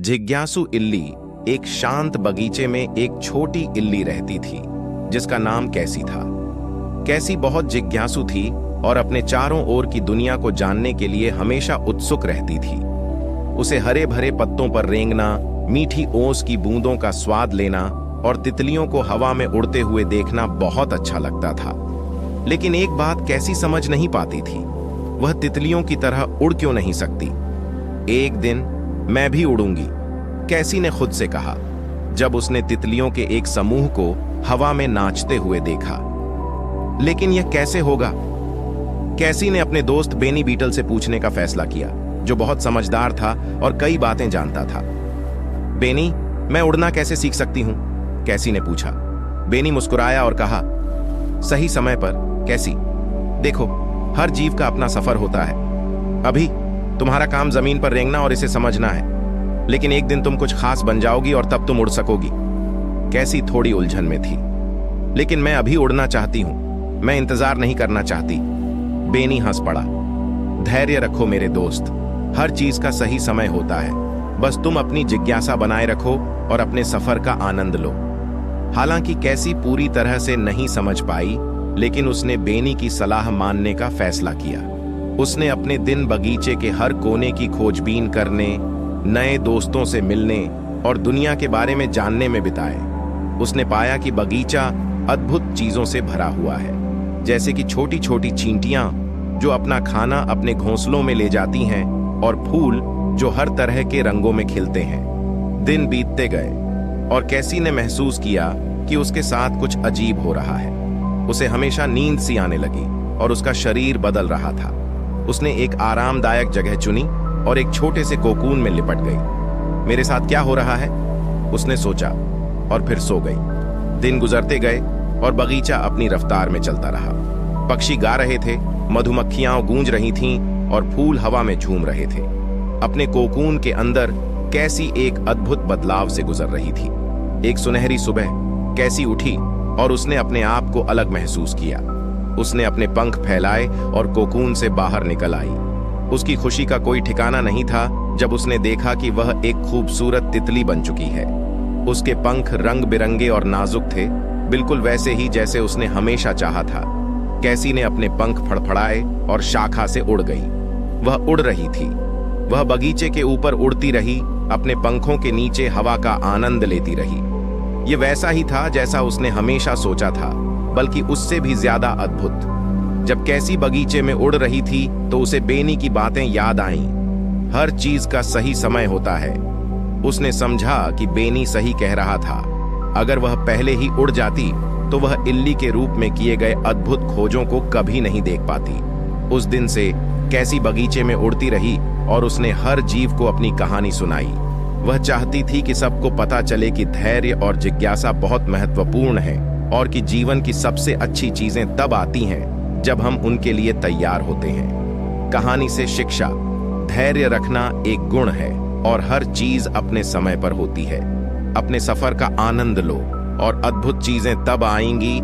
जिज्ञासु इल्ली एक शांत बगीचे में एक छोटी इल्ली रहती थी जिसका नाम कैसी था। कैसी बहुत जिज्ञासु थी और अपने चारों ओर की दुनिया को जानने के लिए हमेशा उत्सुक रहती थी। उसे हरे भरे पत्तों पर रेंगना, मीठी ओस की बूंदों का स्वाद लेना और तितलियों को हवा में उड़ते हुए देखना बहुत अच्छा लगता था। लेकिन एक बात कैसी समझ नहीं पाती थी, वह तितलियों की तरह उड़ क्यों नहीं सकती। एक दिन मैं भी उड़ूंगी, कैसी ने खुद से कहा जब उसने तितलियों के एक समूह को हवा में नाचते हुए देखा। लेकिन यह कैसे होगा? कैसी ने अपने दोस्त बेनी बीटल से पूछने का फैसला किया, जो बहुत समझदार था और कई बातें जानता था। बेनी, मैं उड़ना कैसे सीख सकती हूं? कैसी ने पूछा। बेनी मुस्कुराया और कहा, सही समय पर कैसी। देखो, हर जीव का अपना सफर होता है। अभी तुम्हारा काम जमीन पर रेंगना और इसे समझना है, लेकिन एक दिन तुम कुछ खास बन जाओगी और तब तुम उड़ सकोगी। कैसी थोड़ी उलझन में थी। लेकिन मैं अभी उड़ना चाहती हूं, मैं इंतजार नहीं करना चाहती। बेनी हंस पड़ा। धैर्य रखो मेरे दोस्त, हर चीज का सही समय होता है। बस तुम अपनी जिज्ञासा बनाए रखो और अपने सफर का आनंद लो। हालांकि कैसी पूरी तरह से नहीं समझ पाई, लेकिन उसने बेनी की सलाह मानने का फैसला किया। उसने अपने दिन बगीचे के हर कोने की खोजबीन करने, नए दोस्तों से मिलने और दुनिया के बारे में जानने में बिताए। उसने पाया कि बगीचा अद्भुत चीजों से भरा हुआ है, जैसे कि छोटी छोटी चींटियां जो अपना खाना अपने घोंसलों में ले जाती हैं और फूल जो हर तरह के रंगों में खिलते हैं। दिन बीतते गए और कैसी ने महसूस किया कि उसके साथ कुछ अजीब हो रहा है। उसे हमेशा नींद सी आने लगी और उसका शरीर बदल रहा था। उसने एक आरामदायक जगह चुनी और एक छोटे से कोकून में लिपट गई। मेरे साथ क्या हो रहा है, उसने सोचा और फिर सो गई। दिन गुजरते गए और बगीचा अपनी रफ्तार में चलता रहा। पक्षी गा रहे थे, मधुमक्खियां गूंज रही थीं और फूल हवा में झूम रहे थे। अपने कोकून के अंदर कैसी एक अद्भुत बदलाव से गुजर रही थी। एक सुनहरी सुबह कैसी उठी और उसने अपने आप को अलग महसूस किया। उसने अपने पंख फैलाए और कोकून से बाहर निकल आई। उसकी खुशी का कोई ठिकाना नहीं था जब उसने देखा कि वह एक खूबसूरत तितली बन चुकी है। उसके पंख रंग बिरंगे और नाजुक थे, बिल्कुल वैसे ही जैसे उसने हमेशा चाहा था। कैसी ने अपने पंख फड़फड़ाए और शाखा से उड़ गई। वह उड़ रही थी। वह बगीचे के ऊपर उड़ती रही, अपने पंखों के नीचे हवा का आनंद लेती रही। ये वैसा ही था जैसा उसने हमेशा सोचा था, बल्कि उससे भी ज्यादा अद्भुत। जब कैसी बगीचे में उड़ रही थी तो उसे बेनी की बातें याद आईं। हर चीज का सही समय होता है। उसने समझा कि बेनी सही कह रहा था। अगर वह पहले ही उड़ जाती तो वह इल्ली के रूप में किए गए अद्भुत खोजों को कभी नहीं देख पाती। उस दिन से कैसी बगीचे में उड़ती रही और उसने हर जीव को अपनी कहानी सुनाई। वह चाहती थी कि सबको पता चले कि धैर्य और जिज्ञासा बहुत महत्वपूर्ण है और कि जीवन की सबसे अच्छी चीजें तब आती हैं जब हम उनके लिए तैयार होते हैं। कहानी से शिक्षा: धैर्य रखना एक गुण है और हर चीज अपने समय पर होती है। अपने सफर का आनंद लो और अद्भुत चीजें तब आएंगी